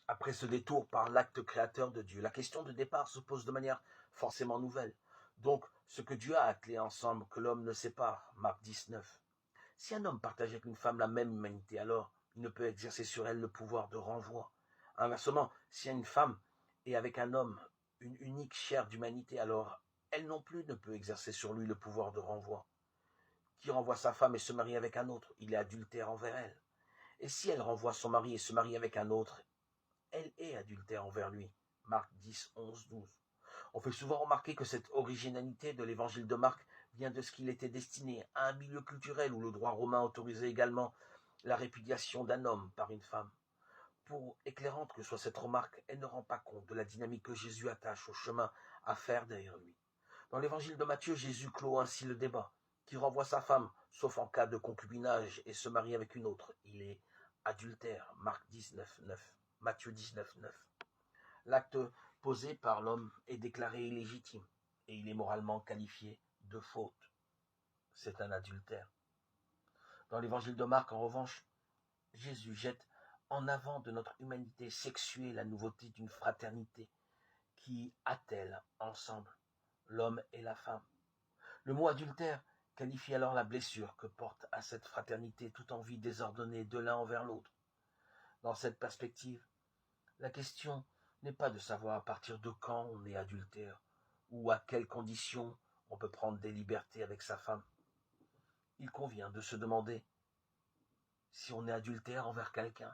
Après ce détour par l'acte créateur de Dieu, la question de départ se pose de manière forcément nouvelle. Donc, ce que Dieu a attelé ensemble, que l'homme ne sépare, Marc 19. Si un homme partage avec une femme la même humanité, alors il ne peut exercer sur elle le pouvoir de renvoi. Inversement, si une femme est avec un homme une unique chair d'humanité, alors elle non plus ne peut exercer sur lui le pouvoir de renvoi. Qui renvoie sa femme et se marie avec un autre, il est adultère envers elle. Et si elle renvoie son mari et se marie avec un autre, elle est adultère envers lui. Marc 10, 11, 12. On fait souvent remarquer que cette originalité de l'évangile de Marc vient de ce qu'il était destiné à un milieu culturel où le droit romain autorisait également la répudiation d'un homme par une femme. Pour éclairante que soit cette remarque, elle ne rend pas compte de la dynamique que Jésus attache au chemin à faire derrière lui. Dans l'évangile de Matthieu, Jésus clôt ainsi le débat, qui renvoie sa femme, sauf en cas de concubinage, et se marie avec une autre. Il est adultère. Marc 19, 9. Matthieu 19, 9. L'acte posé par l'homme est déclaré illégitime et il est moralement qualifié de faute. C'est un adultère. Dans l'évangile de Marc, en revanche, Jésus jette en avant de notre humanité sexuée la nouveauté d'une fraternité qui attelle ensemble l'homme et la femme. Le mot adultère qualifie alors la blessure que porte à cette fraternité toute envie désordonnée de l'un envers l'autre. Dans cette perspective, la question n'est pas de savoir à partir de quand on est adultère ou à quelles conditions on peut prendre des libertés avec sa femme. Il convient de se demander si on est adultère envers quelqu'un